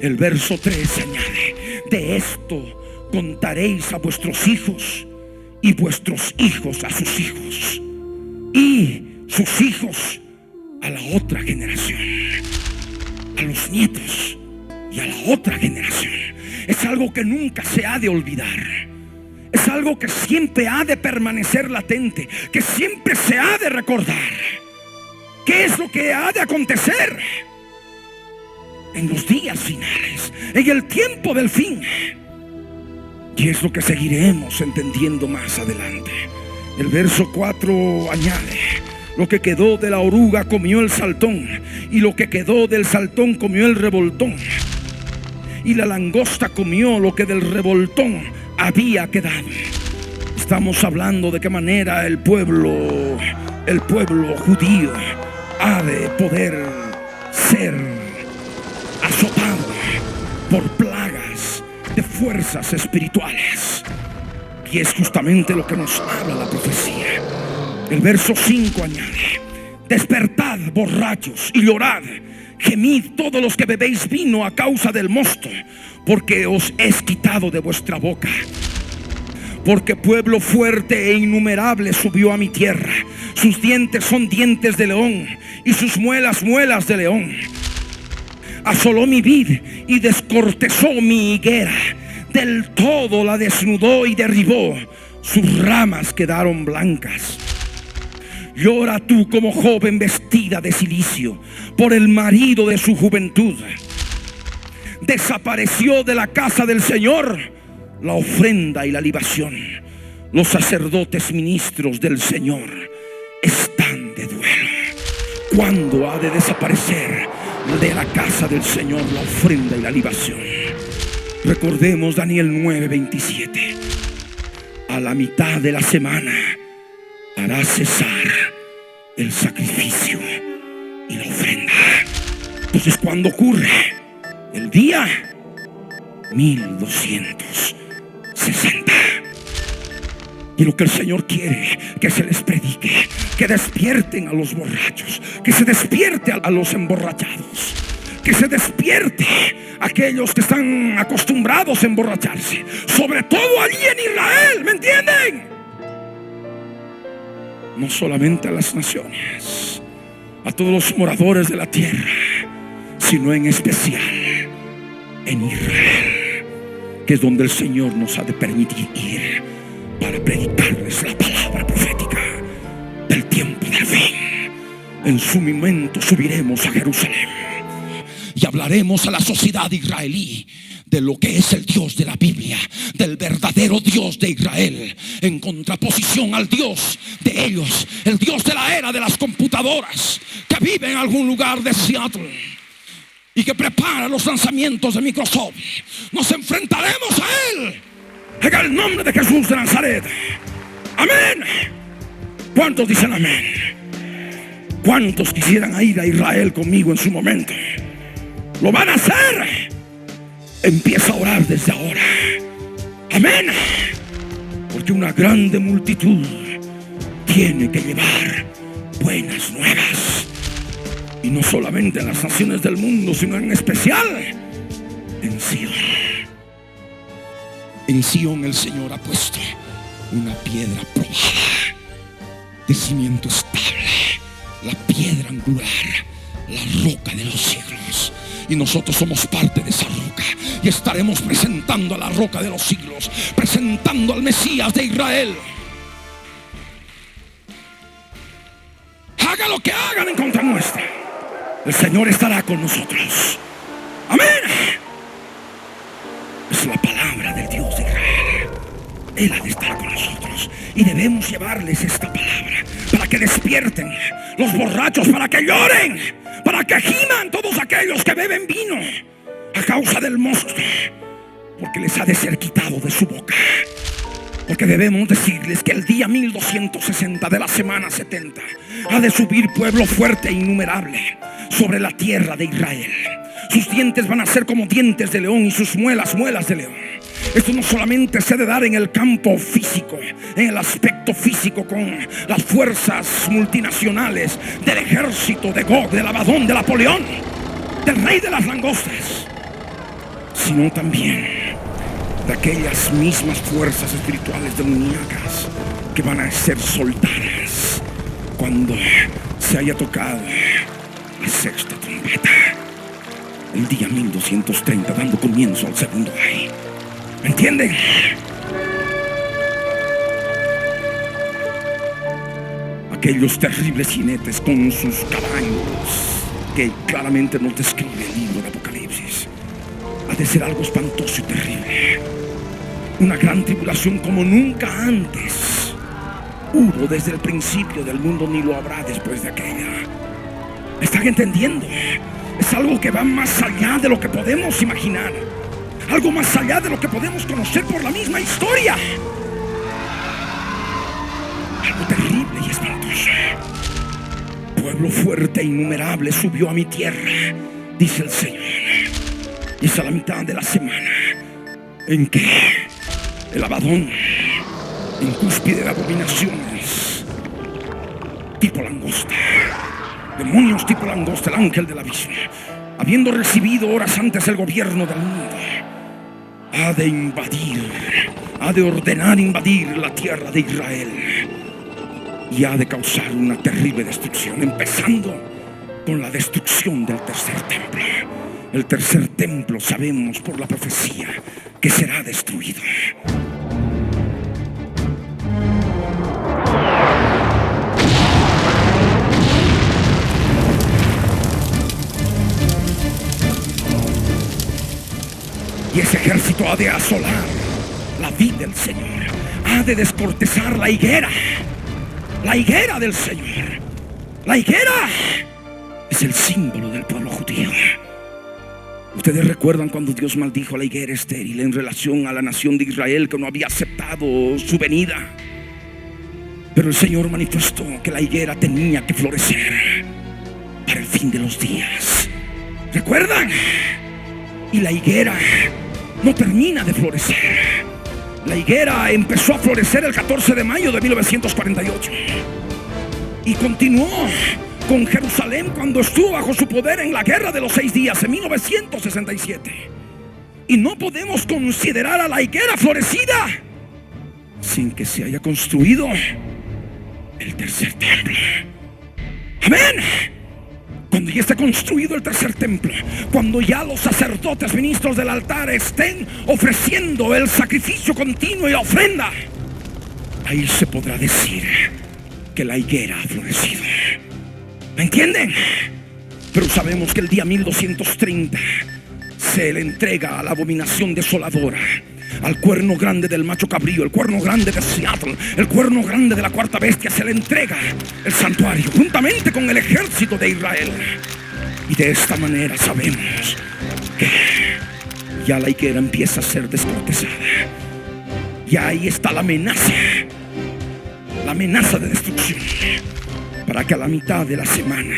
El verso 3 añade: de esto contaréis a vuestros hijos, y vuestros hijos a sus hijos, y sus hijos a la otra generación, a los nietos y a la otra generación. Es algo que nunca se ha de olvidar. Es algo que siempre ha de permanecer latente, que siempre se ha de recordar. ¿Qué es lo que ha de acontecer en los días finales, en el tiempo del fin? Y es lo que seguiremos entendiendo más adelante. El verso 4 añade: lo que quedó de la oruga comió el saltón, y lo que quedó del saltón comió el revoltón, y la langosta comió lo que del revoltón había quedado. Estamos hablando de qué manera el pueblo judío ha de poder ser azotado por plagas de fuerzas espirituales. Y es justamente lo que nos habla la profecía. El verso 5 añade: despertad, borrachos, y llorad, gemid todos los que bebéis vino a causa del mosto, porque os es quitado de vuestra boca. Porque pueblo fuerte e innumerable subió a mi tierra. Sus dientes son dientes de león, y sus muelas muelas de león. Asoló mi vid y descortezó mi higuera, del todo la desnudó y derribó, sus ramas quedaron blancas. Llora tú como joven vestida de cilicio por el marido de su juventud. Desapareció de la casa del Señor la ofrenda y la libación. Los sacerdotes ministros del Señor están de duelo. ¿Cuándo ha de desaparecer de la casa del Señor la ofrenda y la libación? Recordemos Daniel 9:27. A la mitad de la semana hará cesar el sacrificio y la ofrenda. Entonces, ¿cuándo ocurre? El día 1260. Y lo que el Señor quiere que se les predique, que despierten a los borrachos, que se despierte a los emborrachados, que se despierte a aquellos que están acostumbrados a emborracharse, sobre todo allí en Israel, ¿me entienden? No solamente a las naciones, a todos los moradores de la tierra, sino en especial en Israel, que es donde el Señor nos ha de permitir ir para predicarles la palabra profética del tiempo del fin. En su momento subiremos a Jerusalén y hablaremos a la sociedad israelí de lo que es el Dios de la Biblia, del verdadero Dios de Israel, en contraposición al Dios de ellos, el Dios de la era de las computadoras, que vive en algún lugar de Seattle y que prepara los lanzamientos de Microsoft. Nos enfrentaremos a Él en el nombre de Jesús de Nazaret. Amén. ¿Cuántos dicen amén? ¿Cuántos quisieran ir a Israel conmigo en su momento? Lo van a hacer. Empieza a orar desde ahora. Amén. Porque una grande multitud tiene que llevar buenas nuevas. Y no solamente en las naciones del mundo, sino en especial en Sion. En Sion el Señor ha puesto una piedra probada, de cimiento estable, la piedra angular, la roca de los siglos. Y nosotros somos parte de esa roca y estaremos presentando a la roca de los siglos, presentando al Mesías de Israel. Haga lo que hagan en contra nuestra, el Señor estará con nosotros. Amén. Es la palabra del Dios de Israel. Él ha de estar con nosotros y debemos llevarles esta palabra para que despierten los borrachos, para que lloren, para que giman todos aquellos que beben vino a causa del mosto, porque les ha de ser quitado de su boca. Porque debemos decirles que el día 1260 de la semana 70 ha de subir pueblo fuerte e innumerable sobre la tierra de Israel. Sus dientes van a ser como dientes de león y sus muelas, muelas de león. Esto no solamente se ha de dar en el campo físico, en el aspecto físico, con las fuerzas multinacionales del ejército de Gog, del Abadón, de Napoleón, del rey de las langostas. sino también de aquellas mismas fuerzas espirituales demoníacas que van a ser soltadas cuando se haya tocado la sexta trompeta, el día 1230, dando comienzo al segundo ay. ¿Me entienden? Aquellos terribles jinetes con sus caballos que claramente nos describe el libro de Apocalipsis. Ha de ser algo espantoso y terrible. Una gran tribulación como nunca antes hubo desde el principio del mundo, ni lo habrá después de aquella. ¿Me están entendiendo? Es algo que va más allá de lo que podemos imaginar. Algo más allá de lo que podemos conocer por la misma historia. Algo terrible y espantoso. Pueblo fuerte e innumerable subió a mi tierra, dice el Señor. Y es a la mitad de la semana en que el Abadón, en cúspide de abominaciones, tipo langosta, demonios tipo langosta, el ángel del abismo, habiendo recibido horas antes el gobierno del mundo, ha de invadir, ha de ordenar invadir la tierra de Israel y ha de causar una terrible destrucción, empezando con la destrucción del tercer templo. El tercer templo, sabemos por la profecía que será destruido. Y ese ejército ha de asolar la vid del Señor, ha de descortezar la higuera del Señor. La higuera es el símbolo del pueblo judío. Ustedes recuerdan cuando Dios maldijo a la higuera estéril en relación a la nación de Israel que no había aceptado su venida. Pero el Señor manifestó que la higuera tenía que florecer para el fin de los días. ¿Recuerdan? Y la higuera no termina de florecer. La higuera empezó a florecer el 14 de mayo de 1948 y continuó con Jerusalén cuando estuvo bajo su poder en la guerra de los 6 días en 1967. Y no podemos considerar a la higuera florecida sin que se haya construido el tercer templo. Amén. Cuando ya esté construido el tercer templo, cuando ya los sacerdotes ministros del altar estén ofreciendo el sacrificio continuo y la ofrenda, ahí se podrá decir que la higuera ha florecido. ¿Me entienden? Pero sabemos que el día 1230 se le entrega a la abominación desoladora, al cuerno grande del macho cabrío, el cuerno grande de Seattle, el cuerno grande de la cuarta bestia. Se le entrega el santuario juntamente con el ejército de Israel. Y de esta manera sabemos que ya la higuera empieza a ser descortezada. Y ahí está la amenaza de destrucción, para que a la mitad de la semana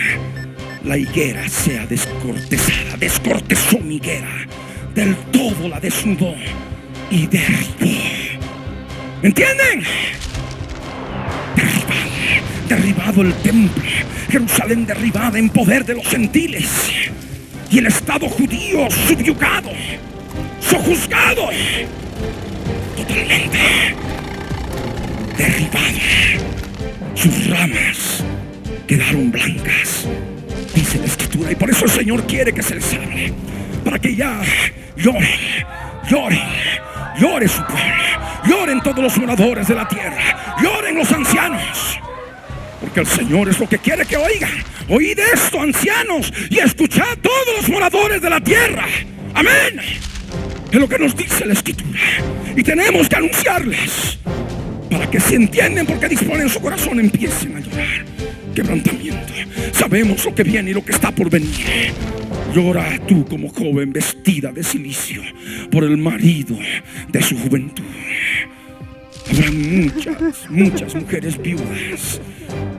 la higuera sea descortezada. Descortezó mi higuera, del todo la desnudó y derribó. ¿Me entienden? Derribado el templo, Jerusalén derribada en poder de los gentiles, y el estado judío subyugado, sojuzgado, totalmente derribado. Sus ramas quedaron blancas, dice la escritura, y por eso el Señor quiere que se les hable, para que ya llore su pueblo, lloren todos los moradores de la tierra, lloren los ancianos, porque el Señor es lo que quiere que oigan. Oíd esto, ancianos, y escuchad todos los moradores de la tierra. Amén. Es lo que nos dice la escritura, y tenemos que anunciarles para que se entiendan, porque disponen su corazón, empiecen a llorar. Quebrantamiento. Sabemos lo que viene y lo que está por venir. Llora tú como joven vestida de cilicio por el marido de su juventud. Habrá muchas mujeres viudas,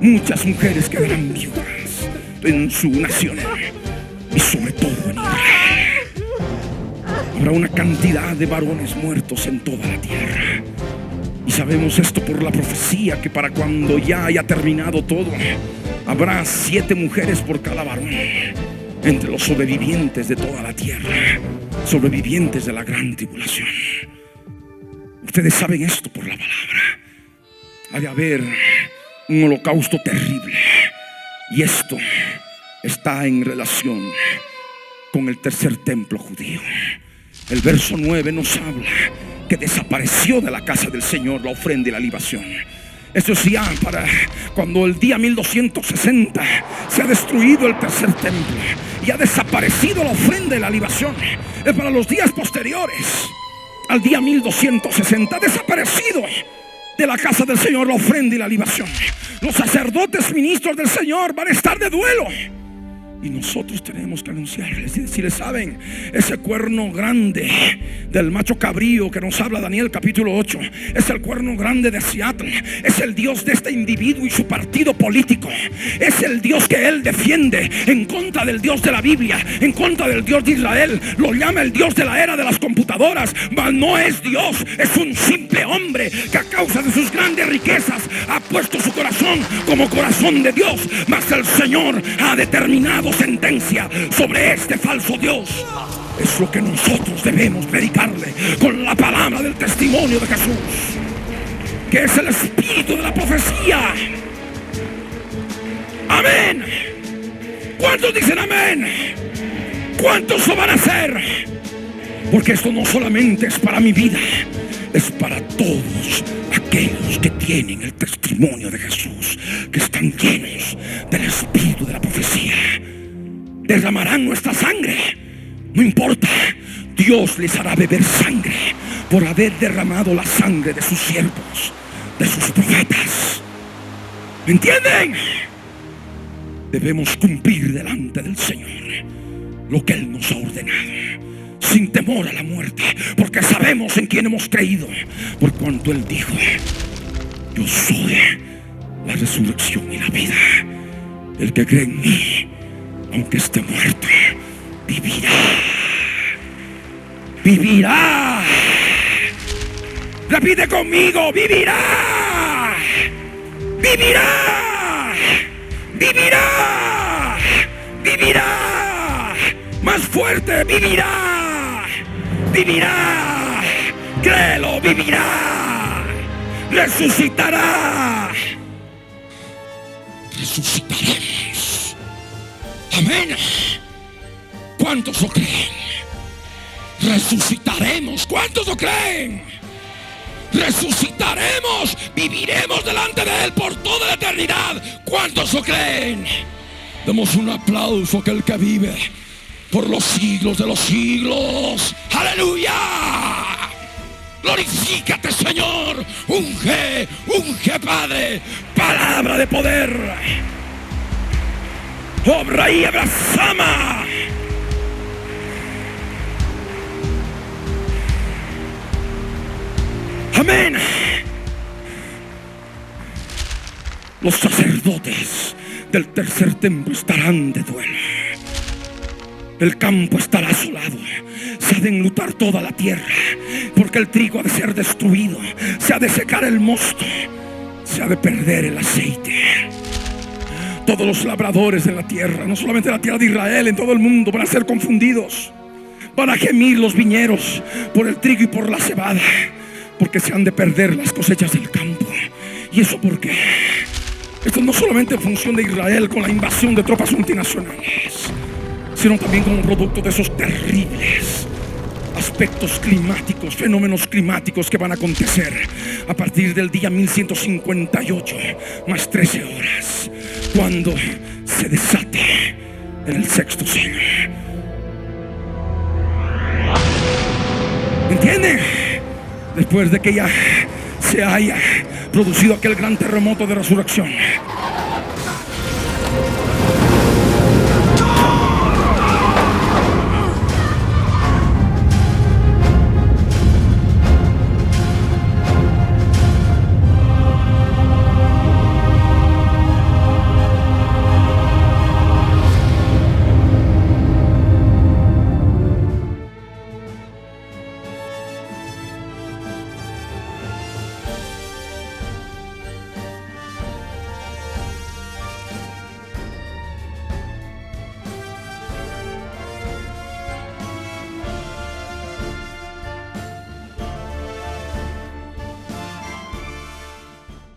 muchas mujeres quedarán viudas en su nación y sobre todo en Israel. Habrá una cantidad de varones muertos en toda la tierra. Y sabemos esto por la profecía, que para cuando ya haya terminado todo, habrá 7 mujeres por cada varón. entre los sobrevivientes de toda la tierra, sobrevivientes de la gran tribulación. Ustedes saben esto por la palabra. Ha de haber un holocausto terrible, y esto está en relación con el tercer templo judío. El verso 9 nos habla que desapareció de la casa del Señor la ofrenda y la libación. Eso es ya para cuando el día 1260 se ha destruido el tercer templo y ha desaparecido la ofrenda y la libación. Es para los días posteriores al día 1260. Ha desaparecido de la casa del Señor la ofrenda y la libación. Los sacerdotes ministros del Señor van a estar de duelo. Y nosotros tenemos que anunciarles y decirles: saben, ese cuerno grande del macho cabrío que nos habla Daniel capítulo 8 es el cuerno grande de Seattle. Es el Dios de este individuo y su partido político. Es el Dios que él defiende en contra del Dios de la Biblia, en contra del Dios de Israel. Lo llama el Dios de la era de las computadoras, mas no es Dios. Es un simple hombre que a causa de sus grandes riquezas ha puesto su corazón como corazón de Dios. Mas el Señor ha determinado sentencia sobre este falso Dios. Es lo que nosotros debemos predicarle con la palabra del testimonio de Jesús, que es el espíritu de la profecía. Amén. ¿Cuántos dicen amén? ¿Cuántos lo van a hacer? Porque esto no solamente es para mi vida, es para todos aquellos que tienen el testimonio de Jesús, que están llenos del espíritu de la profecía. Derramarán nuestra sangre, no importa. Dios les hará beber sangre por haber derramado la sangre de sus siervos, de sus profetas. ¿Me entienden? Debemos cumplir delante del Señor lo que Él nos ha ordenado, sin temor a la muerte, porque sabemos en quién hemos creído, por cuanto Él dijo: yo soy la resurrección y la vida. El que cree en mí, aunque esté muerto, vivirá. Vivirá. Repite conmigo: vivirá. Vivirá. Vivirá. Vivirá. Más fuerte: vivirá. Vivirá. Créelo: vivirá. Resucitará. Resucitaremos. Amén. ¿Cuántos lo creen? Resucitaremos. ¿Cuántos lo creen? Resucitaremos. Viviremos delante de Él por toda la eternidad. ¿Cuántos lo creen? Demos un aplauso a aquel que vive por los siglos de los siglos. ¡Aleluya! Glorifícate, Señor. Unge, unge, Padre. Palabra de poder. Obra y abrazama. Amén. Los sacerdotes del tercer templo estarán de duelo. El campo estará asolado. Se ha de enlutar toda la tierra, porque el trigo ha de ser destruido. Se ha de secar el mosto. Se ha de perder el aceite. Todos los labradores de la tierra, no solamente la tierra de Israel, en todo el mundo, van a ser confundidos. Van a gemir los viñeros por el trigo y por la cebada, porque se han de perder las cosechas del campo. ¿Y eso por qué? Esto no solamente en función de Israel con la invasión de tropas multinacionales, sino también como producto de esos terribles aspectos climáticos, fenómenos climáticos que van a acontecer a partir del día 1158 más 13 horas, cuando se desate en el sexto sello. ¿Entienden? Después de que ya se haya producido aquel gran terremoto de resurrección.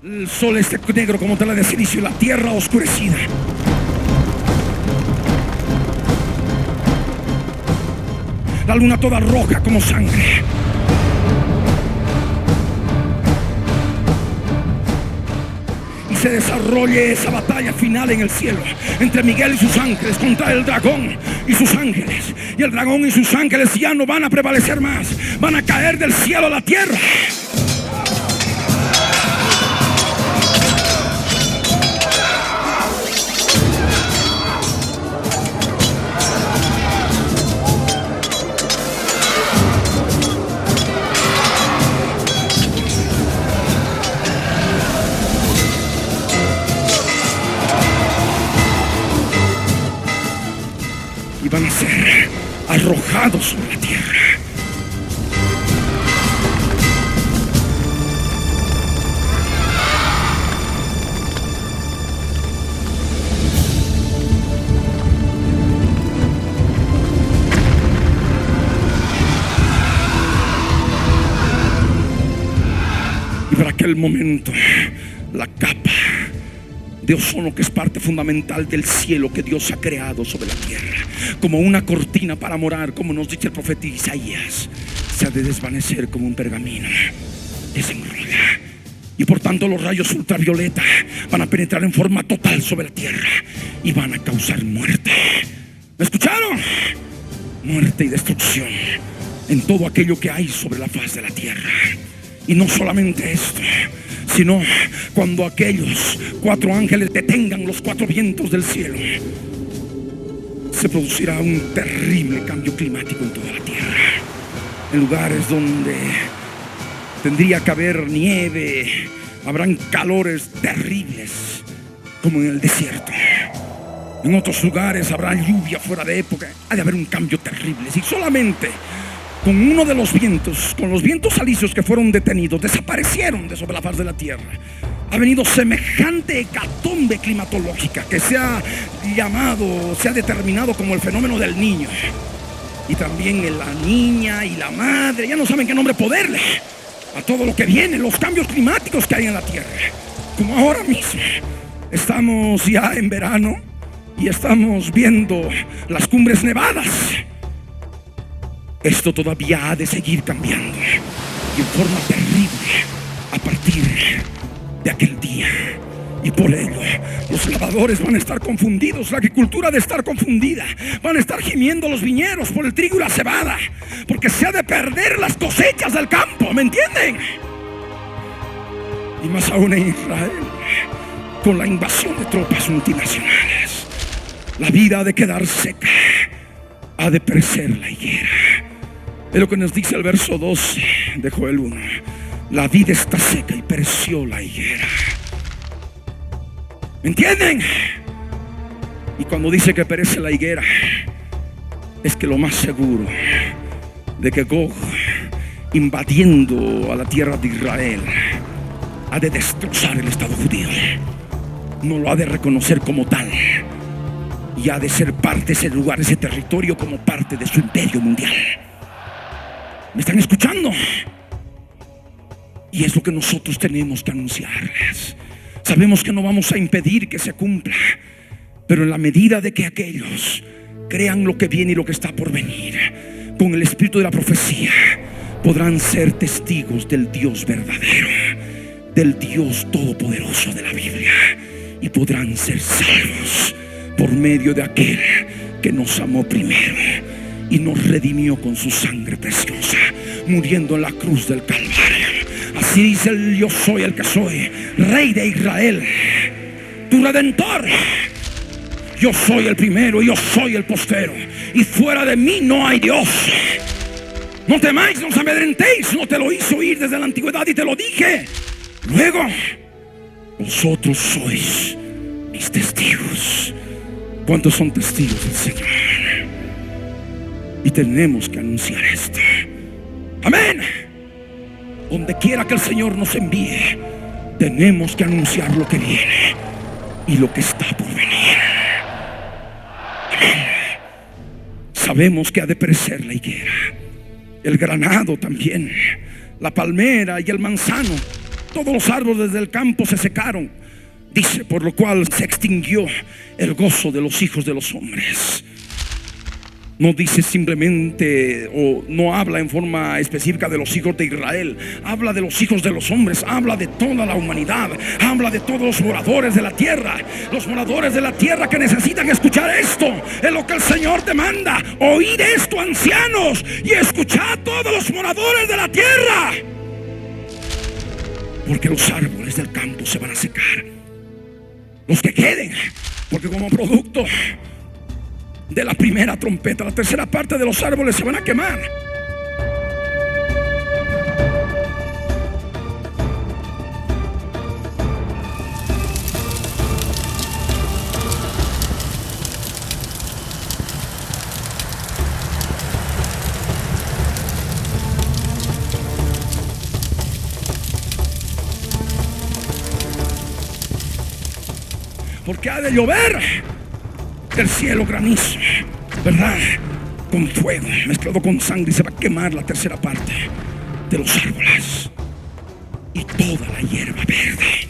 El sol este negro como tela de silicio y la tierra oscurecida. La luna toda roja como sangre. Y se desarrolle esa batalla final en el cielo entre Miguel y sus ángeles contra el dragón y sus ángeles. Y el dragón y sus ángeles ya no van a prevalecer más. Van a caer del cielo a la tierra. Y van a ser arrojados sobre la tierra. Y para aquel momento, la capa de ozono, que es parte fundamental del cielo que Dios ha creado sobre la tierra, como una cortina para morar, como nos dice el profeta Isaías, se ha de desvanecer como un pergamino. Desenrolla. Y por tanto los rayos ultravioleta van a penetrar en forma total sobre la tierra y van a causar muerte. ¿Me escucharon? Muerte y destrucción en todo aquello que hay sobre la faz de la tierra. Y no solamente esto, sino cuando aquellos 4 ángeles detengan los 4 vientos del cielo, se producirá un terrible cambio climático en toda la tierra. En lugares donde tendría que haber nieve, habrán calores terribles como en el desierto. En otros lugares habrá lluvia fuera de época. Ha de haber un cambio terrible. Si solamente con uno de los vientos, con los vientos alisios que fueron detenidos, desaparecieron de sobre la faz de la tierra, ha venido semejante hecatombe climatológica que se ha llamado, se ha determinado como el fenómeno del niño. Y también la niña y la madre, ya no saben qué nombre ponerle a todo lo que viene, los cambios climáticos que hay en la tierra. Como ahora mismo estamos ya en verano y estamos viendo las cumbres nevadas. Esto todavía ha de seguir cambiando y en forma terrible a partir de aquel día. Y por ello los lavadores van a estar confundidos, la agricultura ha de estar confundida, van a estar gimiendo los viñedos por el trigo y la cebada, porque se ha de perder las cosechas del campo, ¿me entienden? Y más aún en Israel, con la invasión de tropas multinacionales, la vida ha de quedar seca, ha de perecer la higuera. Es lo que nos dice el verso 12 de Joel 1. La vida está seca y pereció la higuera. ¿Me entienden? Y cuando dice que perece la higuera, es que lo más seguro de que Gog, invadiendo a la tierra de Israel, ha de destrozar el Estado judío. No lo ha de reconocer como tal y ha de ser parte de ese lugar, ese territorio, como parte de su imperio mundial. ¿Me están escuchando? Y es lo que nosotros tenemos que anunciarles. Sabemos que no vamos a impedir que se cumpla, pero en la medida de que aquellos crean lo que viene y lo que está por venir, con el espíritu de la profecía, podrán ser testigos del Dios verdadero, del Dios todopoderoso de la Biblia, y podrán ser salvos por medio de aquel que nos amó primero y nos redimió con su sangre preciosa, muriendo en la cruz del Calvario. Así dice el yo soy el que soy, Rey de Israel, tu Redentor. Yo soy el primero y yo soy el postero, y fuera de mí no hay Dios. No temáis, no os amedrentéis. No te lo hice oír desde la antigüedad y te lo dije. Luego, vosotros sois mis testigos. ¿Cuántos son testigos del Señor? Y tenemos que anunciar esto. Amén. Donde quiera que el Señor nos envíe, tenemos que anunciar lo que viene y lo que está por venir. Amén. Sabemos que ha de perecer la higuera, el granado también, la palmera y el manzano, todos los árboles del campo se secaron. Dice, por lo cual se extinguió el gozo de los hijos de los hombres. No dice simplemente, o no habla en forma específica de los hijos de Israel. Habla de los hijos de los hombres. Habla de toda la humanidad. Habla de todos los moradores de la tierra. Los moradores de la tierra que necesitan escuchar esto. Es lo que el Señor te manda. Oíd esto, ancianos, y escuchad todos los moradores de la tierra. Porque los árboles del campo se van a secar. Los que queden. Porque como producto de la primera trompeta, la tercera parte de los árboles se van a quemar. Porque ha de llover del cielo granizo, ¿verdad? Con fuego mezclado con sangre, y se va a quemar la tercera parte de los árboles y toda la hierba verde.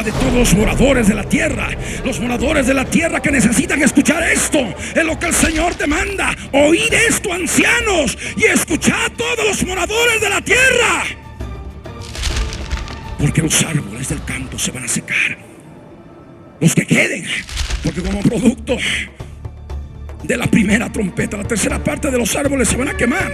De todos los moradores de la tierra, los moradores de la tierra que necesitan escuchar esto. Es lo que el Señor te manda. Oíd esto, ancianos, y escuchad todos los moradores de la tierra. Porque los árboles del campo se van a secar. Los que queden. Porque como producto de la primera trompeta, la tercera parte de los árboles se van a quemar.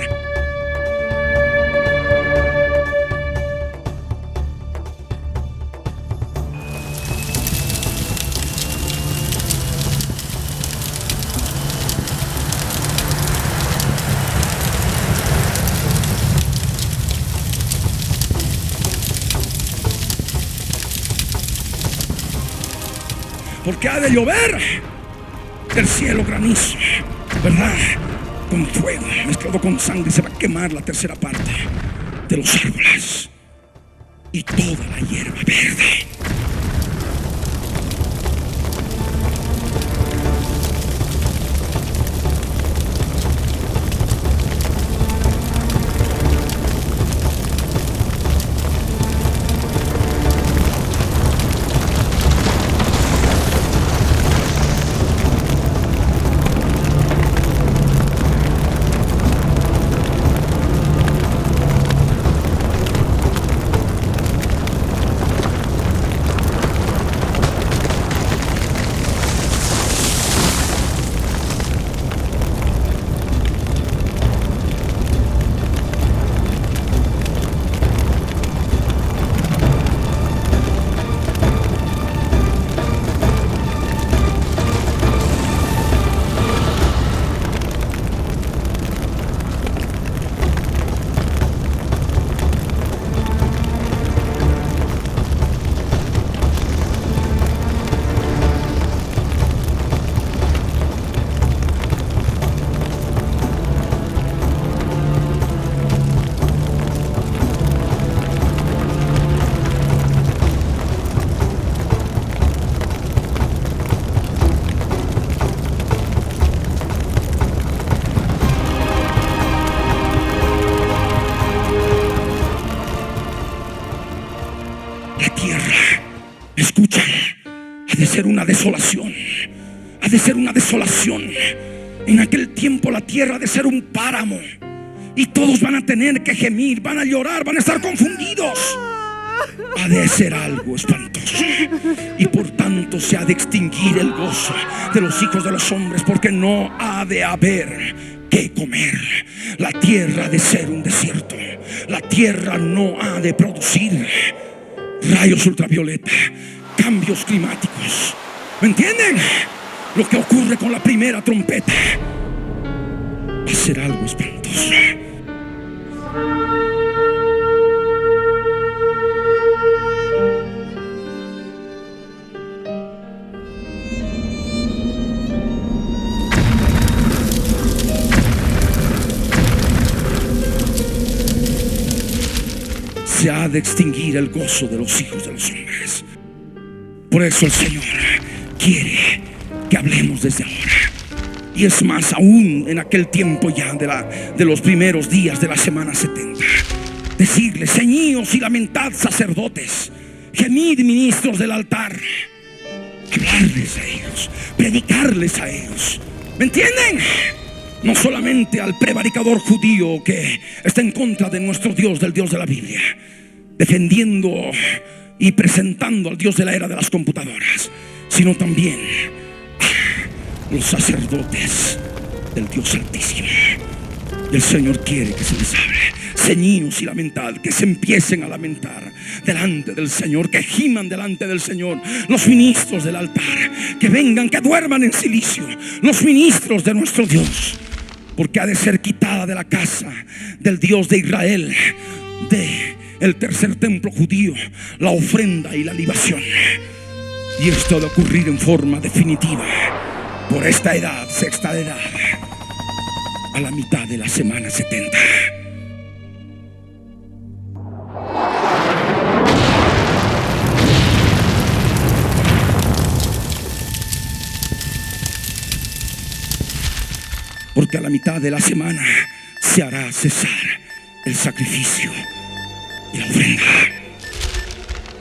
Porque ha de llover del cielo granizo, ¿verdad? Con fuego mezclado con sangre, y se va a quemar la tercera parte de los árboles y toda la hierba verde. Escucha, ha de ser una desolación. Ha de ser una desolación. En aquel tiempo la tierra ha de ser un páramo. Y todos van a tener que gemir, van a llorar, van a estar confundidos. Ha de ser algo espantoso. Y por tanto se ha de extinguir el gozo de los hijos de los hombres, porque no ha de haber qué comer. La tierra ha de ser un desierto. La tierra no ha de producir rayos ultravioleta, cambios climáticos. ¿Me entienden? Lo que ocurre con la primera trompeta va a ser algo espantoso. Se ha de extinguir el gozo de los hijos de los hombres. Por eso el Señor quiere que hablemos desde ahora. Y es más, aún en aquel tiempo ya de los primeros días de la semana 70, decirles: ceñíos y lamentad, sacerdotes, gemid, ministros del altar. Hablarles a ellos, predicarles a ellos. ¿Me entienden? No solamente al prevaricador judío que está en contra de nuestro Dios, del Dios de la Biblia, defendiendo y presentando al Dios de la era de las computadoras, sino también a los sacerdotes del Dios Altísimo. Y el Señor quiere que se les hable: ceñíos y lamentad, que se empiecen a lamentar delante del Señor, que giman delante del Señor. Los ministros del altar, que vengan, que duerman en silicio, los ministros de nuestro Dios, porque ha de ser quitada de la casa del Dios de Israel, de el tercer templo judío, la ofrenda y la libación. Y esto ha de ocurrir en forma definitiva por esta edad, sexta edad, a la mitad de la semana 70. Porque a la mitad de la semana se hará cesar el sacrificio y la ofrenda.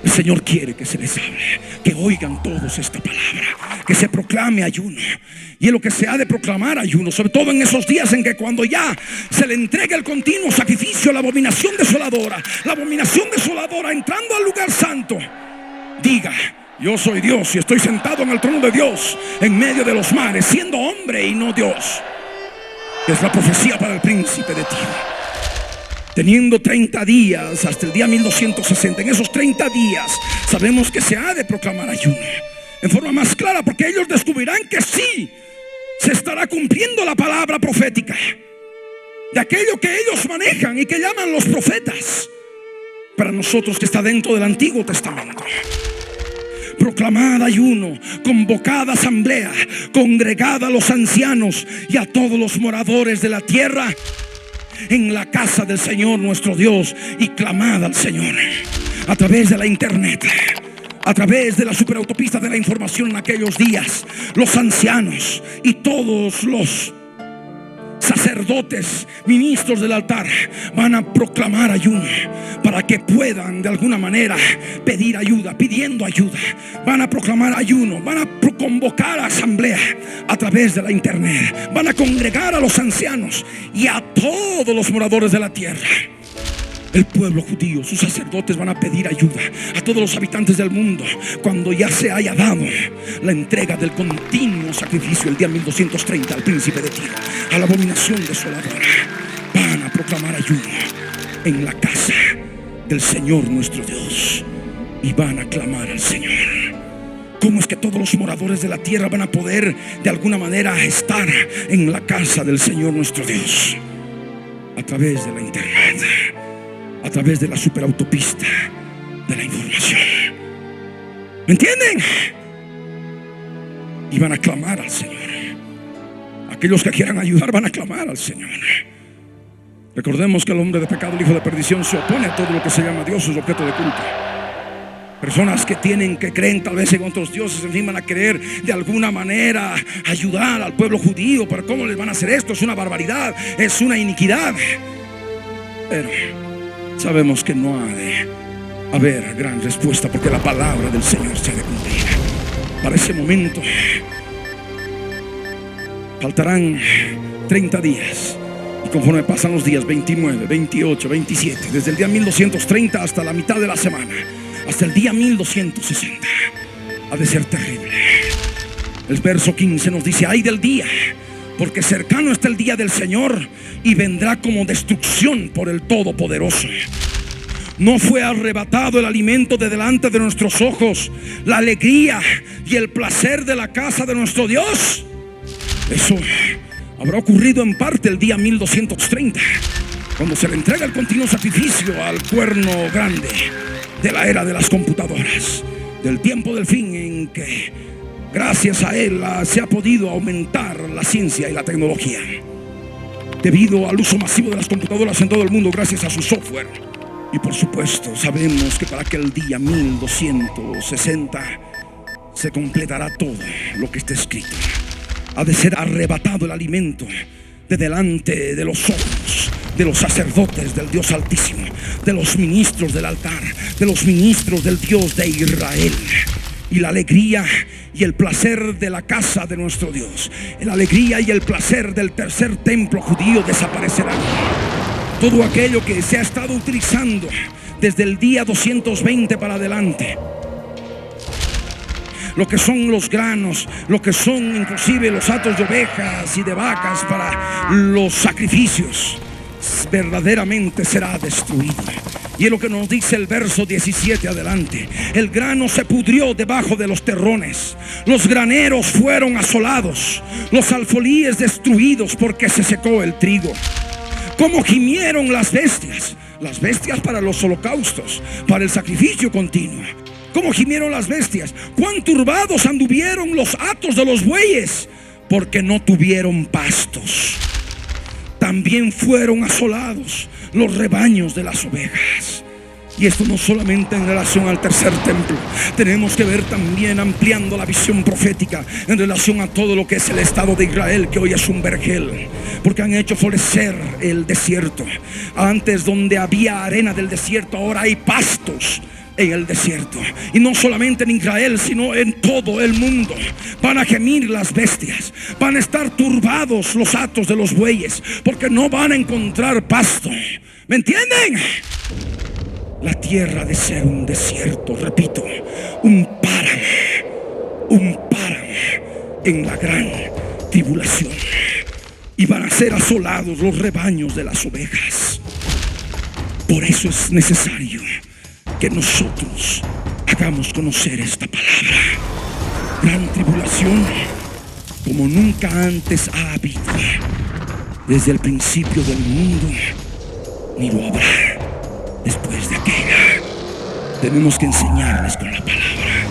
El Señor quiere que se les hable, que oigan todos esta palabra, que se proclame ayuno. Y es lo que se ha de proclamar: ayuno, sobre todo en esos días en que cuando ya se le entrega el continuo sacrificio, la abominación desoladora, entrando al lugar santo, diga: yo soy Dios y estoy sentado en el trono de Dios en medio de los mares, siendo hombre y no Dios. Es la profecía para el príncipe de Tiro. Teniendo 30 días hasta el día 1260, en esos 30 días sabemos que se ha de proclamar ayuno en forma más clara, porque ellos descubrirán que sí se estará cumpliendo la palabra profética de aquello que ellos manejan y que llaman los profetas. Para nosotros, que está dentro del Antiguo Testamento: proclamad ayuno, convocad asamblea, congregad a los ancianos y a todos los moradores de la tierra en la casa del Señor nuestro Dios, y clamad al Señor a través de la internet, a través de la superautopista de la información. En aquellos días, los ancianos y todos los sacerdotes, ministros del altar, van a proclamar ayuno para que puedan de alguna manera pedir ayuda, pidiendo ayuda. Van a proclamar ayuno, van a convocar a asamblea a través de la internet, van a congregar a los ancianos y a todos los moradores de la tierra. El pueblo judío, sus sacerdotes, van a pedir ayuda a todos los habitantes del mundo cuando ya se haya dado la entrega del continuo sacrificio el día 1230 al príncipe de Tiro, a la abominación desoladora. Van a proclamar ayuno en la casa del Señor nuestro Dios y van a clamar al Señor. ¿Cómo es que todos los moradores de la tierra van a poder de alguna manera estar en la casa del Señor nuestro Dios? A través de la internet, a través de la superautopista de la información. ¿Me entienden? Y van a clamar al Señor. Aquellos que quieran ayudar van a clamar al Señor. Recordemos que el hombre de pecado, el hijo de perdición, se opone a todo lo que se llama Dios, es objeto de culto. Personas que creen tal vez en otros dioses, en fin, van a querer de alguna manera ayudar al pueblo judío. Pero ¿cómo les van a hacer esto? Es una barbaridad, es una iniquidad. Pero sabemos que no ha de haber gran respuesta, porque la palabra del Señor se ha de cumplir. Para ese momento faltarán 30 días. Y conforme pasan los días 29, 28, 27, desde el día 1230 hasta la mitad de la semana, hasta el día 1260, ha de ser terrible. El verso 15 nos dice: ay del día porque cercano está el día del Señor y vendrá como destrucción por el Todopoderoso. No fue arrebatado el alimento de delante de nuestros ojos, la alegría y el placer de la casa de nuestro Dios. Eso habrá ocurrido en parte el día 1230, cuando se le entrega el continuo sacrificio al cuerno grande de la era de las computadoras, del tiempo del fin en que gracias a él se ha podido aumentar la ciencia y la tecnología, debido al uso masivo de las computadoras en todo el mundo gracias a su software. Y por supuesto sabemos que para aquel día 1260 se completará todo lo que está escrito. Ha de ser arrebatado el alimento de delante de los ojos de los sacerdotes del Dios Altísimo, de los ministros del altar, de los ministros del Dios de Israel. Y la alegría y el placer de la casa de nuestro Dios, la alegría y el placer del tercer templo judío desaparecerán. Todo aquello que se ha estado utilizando desde el día 220 para adelante, lo que son los granos, lo que son inclusive los hatos de ovejas y de vacas para los sacrificios, verdaderamente será destruido. Y es lo que nos dice el verso 17 adelante. El grano se pudrió debajo de los terrones, los graneros fueron asolados, los alfolíes destruidos porque se secó el trigo. Cómo gimieron las bestias para los holocaustos, para el sacrificio continuo. Cómo gimieron las bestias, cuán turbados anduvieron los hatos de los bueyes, porque no tuvieron pastos. También fueron asolados los rebaños de las ovejas. Y esto no solamente en relación al tercer templo, tenemos que ver también ampliando la visión profética en relación a todo lo que es el estado de Israel, que hoy es un vergel, porque han hecho florecer el desierto. Antes, donde había arena del desierto, ahora hay pastos en el desierto. Y no solamente en Israel, sino en todo el mundo. Van a gemir las bestias, van a estar turbados los hatos de los bueyes, porque no van a encontrar pasto. ¿Me entienden? La tierra ha de ser un desierto, repito, un páramo en la gran tribulación. Y van a ser asolados los rebaños de las ovejas. Por eso es necesario que nosotros hagamos conocer esta palabra. Gran tribulación como nunca antes ha habido, desde el principio del mundo, ni lo habrá después de aquella. Tenemos que enseñarles con la palabra.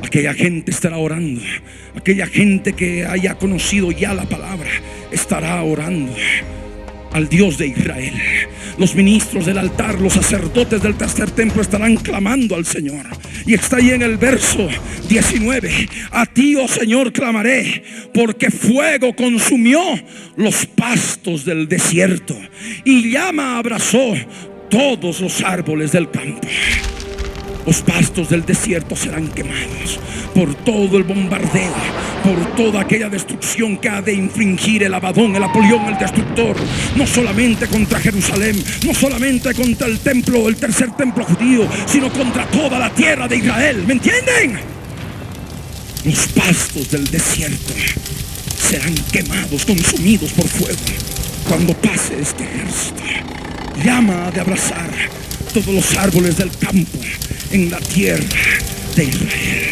Aquella gente estará orando. Aquella gente que haya conocido ya la palabra estará orando al Dios de Israel. Los ministros del altar, los sacerdotes del tercer templo estarán clamando al Señor. Y está ahí en el verso 19: a ti, oh Señor, clamaré, porque fuego consumió los pastos del desierto y llama abrazó todos los árboles del campo. Los pastos del desierto serán quemados por todo el bombardeo, por toda aquella destrucción que ha de infringir el Abadón, el Apolión, el destructor. No solamente contra Jerusalén, no solamente contra el templo, el tercer templo judío, sino contra toda la tierra de Israel. ¿Me entienden? Los pastos del desierto serán quemados, consumidos por fuego cuando pase este ejército. Llama de abrazar todos los árboles del campo en la tierra de Israel.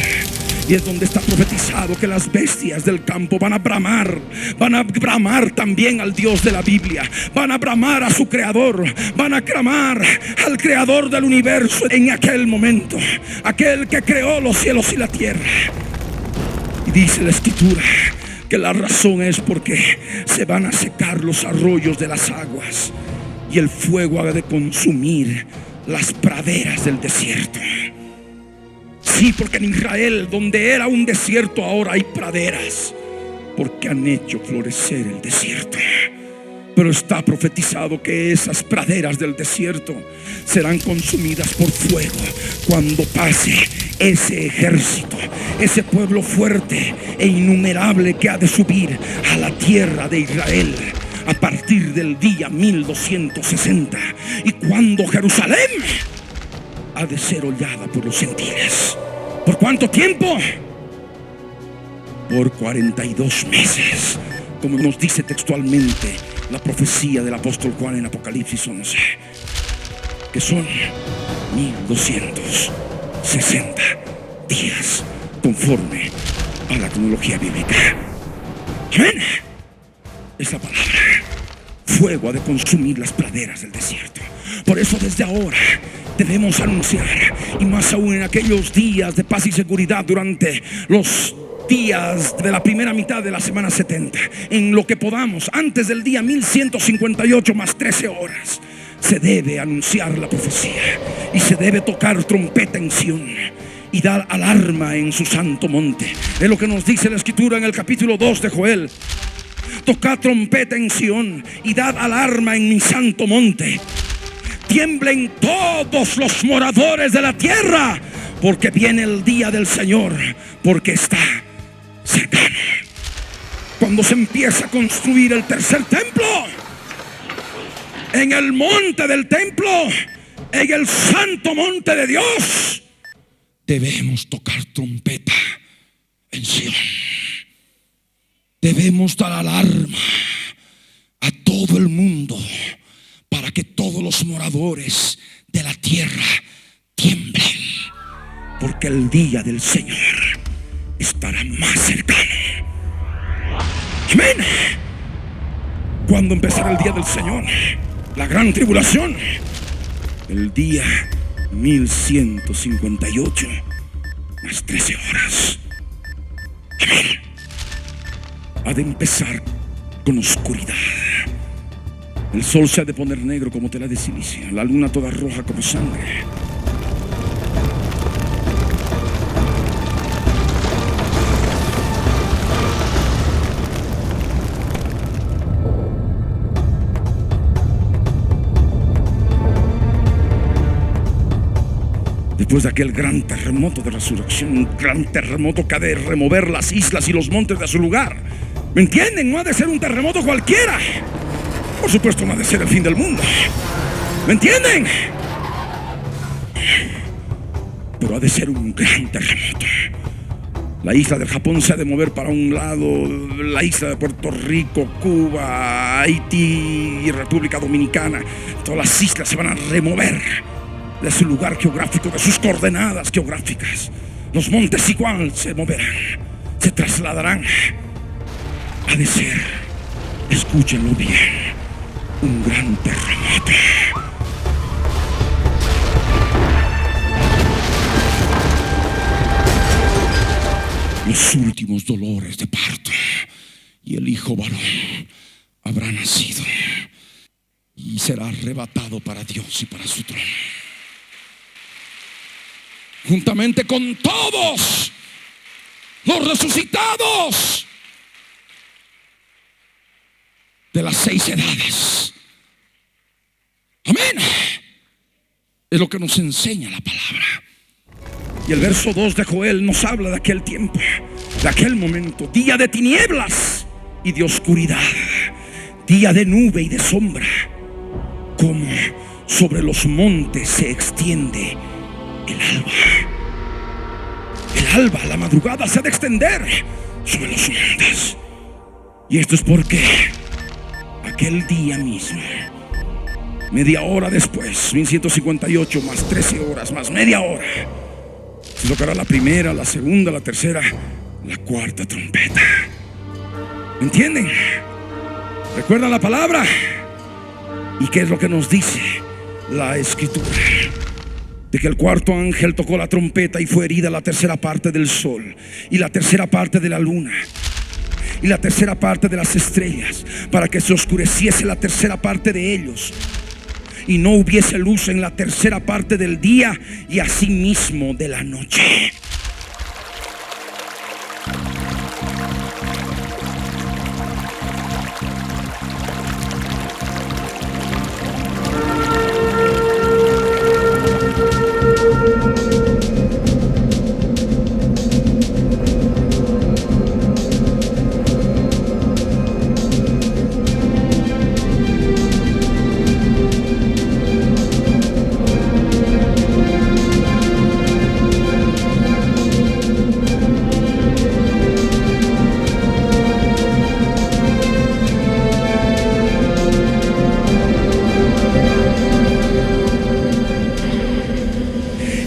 Y es donde está profetizado que las bestias del campo van a bramar también al Dios de la Biblia, van a bramar a su creador, van a clamar al creador del universo en aquel momento, aquel que creó los cielos y la tierra. Y dice la escritura que la razón es porque se van a secar los arroyos de las aguas y el fuego ha de consumir las praderas del desierto. Sí, porque en Israel, donde era un desierto, ahora hay praderas, porque han hecho florecer el desierto. Pero está profetizado que esas praderas del desierto serán consumidas por fuego cuando pase ese ejército, ese pueblo fuerte e innumerable que ha de subir a la tierra de Israel a partir del día 1260. Y cuando Jerusalén ha de ser hollada por los gentiles. ¿Por cuánto tiempo? por 42 meses, como nos dice textualmente la profecía del apóstol Juan en Apocalipsis 11, que son 1260 días conforme a la cronología bíblica. Amén. Esa palabra, fuego ha de consumir las praderas del desierto. Por eso desde ahora debemos anunciar, y más aún en aquellos días de paz y seguridad durante los días de la primera mitad de la semana 70, en lo que podamos, antes del día 1158 más 13 horas, se debe anunciar la profecía y se debe tocar trompeta en Sión y dar alarma en su santo monte. Es lo que nos dice la escritura en el capítulo 2 de Joel: tocad trompeta en Sión y dad alarma en mi santo monte. Tiemblen todos los moradores de la tierra, porque viene el día del Señor, porque está cercano. Cuando se empieza a construir el tercer templo, en el monte del templo, en el santo monte de Dios, debemos tocar trompeta en Sión. Debemos dar alarma a todo el mundo para que todos los moradores de la tierra tiemblen, porque el día del Señor estará más cercano. Amén. ¿Cuándo empezará el día del Señor? La gran tribulación. El día 1158 más 13 horas. Amén. Ha de empezar con oscuridad. El sol se ha de poner negro como tela de silicio, la luna toda roja como sangre. Después de aquel gran terremoto de resurrección, un gran terremoto que ha de remover las islas y los montes de su lugar. ¿Me entienden? No ha de ser un terremoto cualquiera. Por supuesto, no ha de ser el fin del mundo. ¿Me entienden? Pero ha de ser un gran terremoto. La isla del Japón se ha de mover para un lado, la isla de Puerto Rico, Cuba, Haití y República Dominicana. Todas las islas se van a remover de su lugar geográfico, de sus coordenadas geográficas. Los montes igual se moverán, se trasladarán. Ha de ser, escúchenlo bien, un gran terremoto. Los últimos dolores de parto, y el hijo varón habrá nacido y será arrebatado para Dios y para su trono, juntamente con todos los resucitados de las 6 edades. Amén. Es lo que nos enseña la palabra. Y el verso 2 de Joel nos habla de aquel tiempo, de aquel momento, día de tinieblas y de oscuridad, día de nube y de sombra, como sobre los montes se extiende el alba. El alba, la madrugada, se ha de extender sobre los montes. Y esto es porque aquel día mismo, media hora después, 1158 más 13 horas más media hora, se tocará la primera, la segunda, la tercera, la cuarta trompeta. ¿Me entienden? ¿Recuerdan la palabra? ¿Y qué es lo que nos dice la escritura? De que el cuarto ángel tocó la trompeta y fue herida la tercera parte del sol y la tercera parte de la luna y la tercera parte de las estrellas, para que se oscureciese la tercera parte de ellos y no hubiese luz en la tercera parte del día y asimismo de la noche.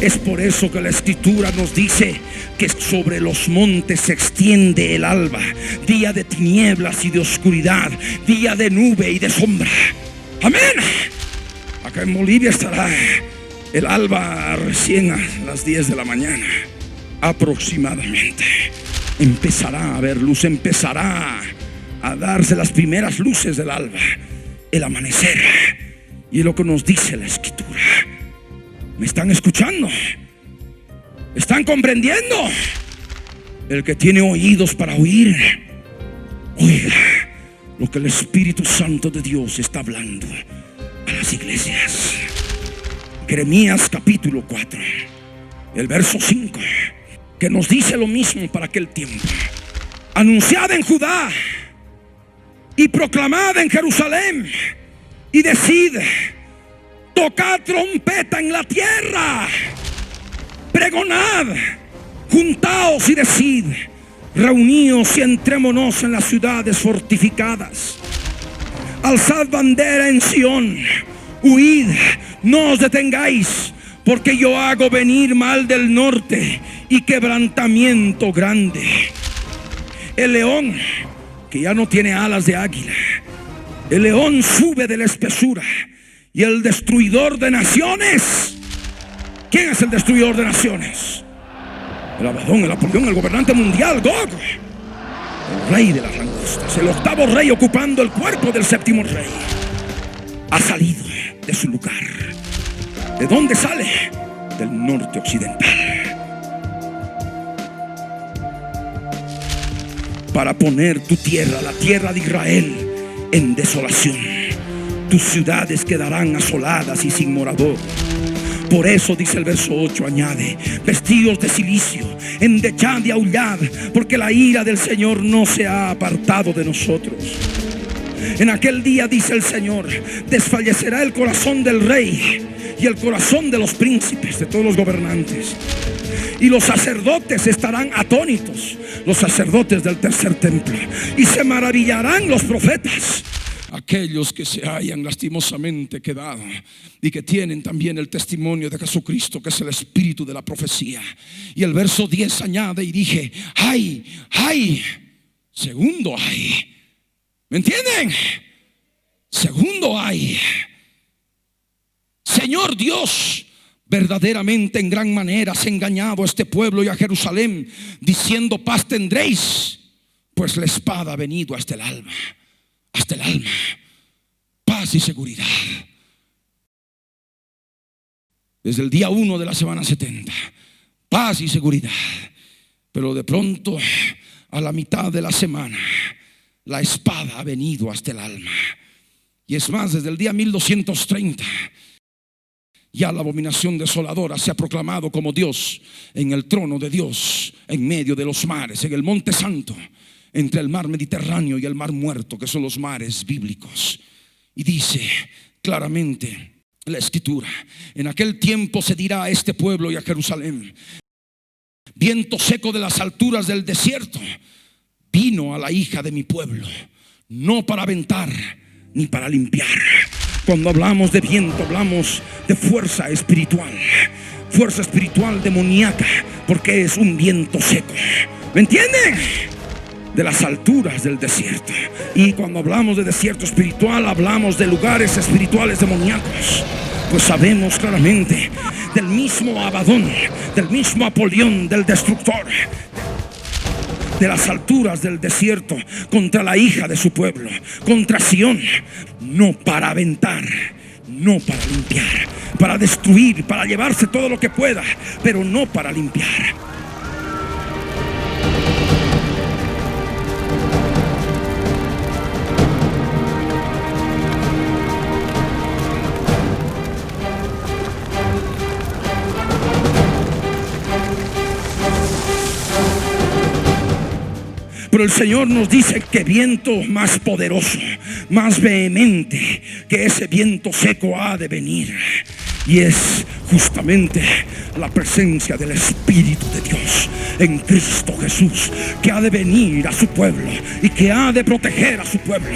Es por eso que la Escritura nos dice que sobre los montes se extiende el alba, día de tinieblas y de oscuridad, día de nube y de sombra. Amén. Acá en Bolivia estará el alba recién a las 10 de la mañana aproximadamente. Empezará a haber luz, empezará a darse las primeras luces del alba, el amanecer. Y es lo que nos dice la Escritura. ¿Me están escuchando? ¿Están comprendiendo? El que tiene oídos para oír, oiga lo que el Espíritu Santo de Dios está hablando a las iglesias. Jeremías capítulo 4, el verso 5, que nos dice lo mismo para aquel tiempo. Anunciad en Judá y proclamad en Jerusalén y decid: tocad trompeta en la tierra, pregonad, juntaos y decid: reuníos y entrémonos en las ciudades fortificadas. Alzad bandera en Sión, huid, no os detengáis, porque yo hago venir mal del norte y quebrantamiento grande. El león, que ya no tiene alas de águila, el león sube de la espesura, y el destruidor de naciones. ¿Quién es el destruidor de naciones? El Abadón, el Apolión, el gobernante mundial, Gog, el rey de las langostas, el octavo rey ocupando el cuerpo del séptimo rey, ha salido de su lugar. ¿De dónde sale? Del norte occidental, para poner tu tierra, la tierra de Israel, en desolación. Tus ciudades quedarán asoladas y sin morador. Por eso dice el verso 8, añade: vestidos de cilicio, endechad y aullad, porque la ira del Señor no se ha apartado de nosotros. En aquel día, dice el Señor, desfallecerá el corazón del rey y el corazón de los príncipes, de todos los gobernantes. Y los sacerdotes estarán atónitos, los sacerdotes del tercer templo, y se maravillarán los profetas, aquellos que se hayan lastimosamente quedado y que tienen también el testimonio de Jesucristo, que es el espíritu de la profecía. Y el verso 10 añade: y dije: ay, ay, segundo ay. ¿Me entienden? Segundo ay. Señor Dios, verdaderamente en gran manera has engañado a este pueblo y a Jerusalén, diciendo: paz tendréis, pues la espada ha venido hasta el alma. Hasta el alma, paz y seguridad. Desde el día 1 de la semana 70, paz y seguridad. Pero de pronto, a la mitad de la semana, la espada ha venido hasta el alma. Y es más, desde el día 1230, ya la abominación desoladora se ha proclamado como Dios en el trono de Dios, en medio de los mares, en el Monte Santo, entre el mar Mediterráneo y el mar Muerto, que son los mares bíblicos. Y dice claramente la Escritura: en aquel tiempo se dirá a este pueblo y a Jerusalén: viento seco de las alturas del desierto vino a la hija de mi pueblo, no para aventar ni para limpiar. Cuando hablamos de viento, hablamos de fuerza espiritual demoníaca, porque es un viento seco. ¿Me entienden? De las alturas del desierto. Y cuando hablamos de desierto espiritual, hablamos de lugares espirituales demoníacos. Pues sabemos claramente del mismo Abadón, del mismo Apolión, del destructor, de las alturas del desierto, contra la hija de su pueblo, contra Sión, no para aventar, no para limpiar, para destruir, para llevarse todo lo que pueda, pero no para limpiar. Pero el Señor nos dice que viento más poderoso, más vehemente que ese viento seco ha de venir. Y es justamente la presencia del Espíritu de Dios en Cristo Jesús, que ha de venir a su pueblo y que ha de proteger a su pueblo.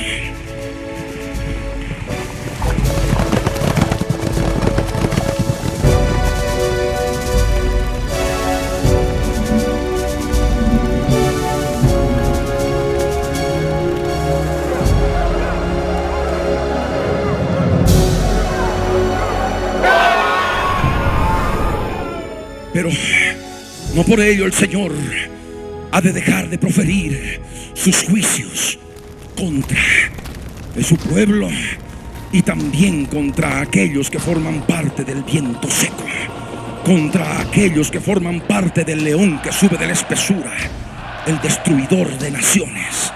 Pero no por ello el Señor ha de dejar de proferir sus juicios contra de su pueblo y también contra aquellos que forman parte del viento seco, contra aquellos que forman parte del león que sube de la espesura, el destruidor de naciones,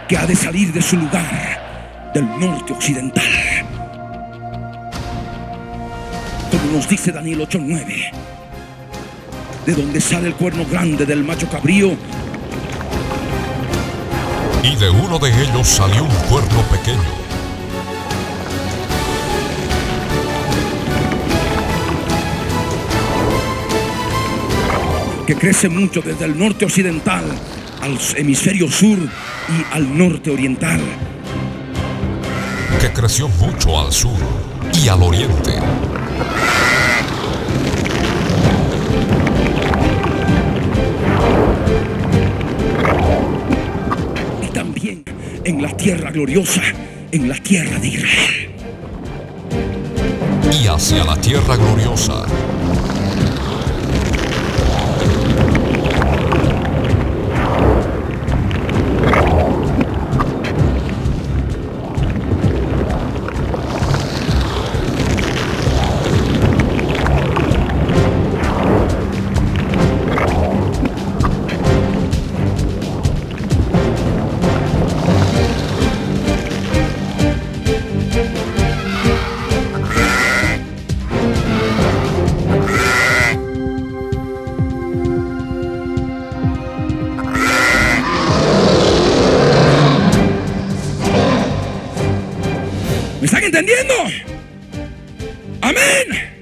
que ha de salir de su lugar del norte occidental. Como nos dice Daniel 8:9, de donde sale el cuerno grande del macho cabrío, y de uno de ellos salió un cuerno pequeño. que crece mucho desde el norte occidental al hemisferio sur y al norte oriental. Que creció mucho al sur y al oriente. Y también en la tierra gloriosa, en la tierra de Israel. Y hacia la tierra gloriosa. ¿Me están entendiendo? Amén.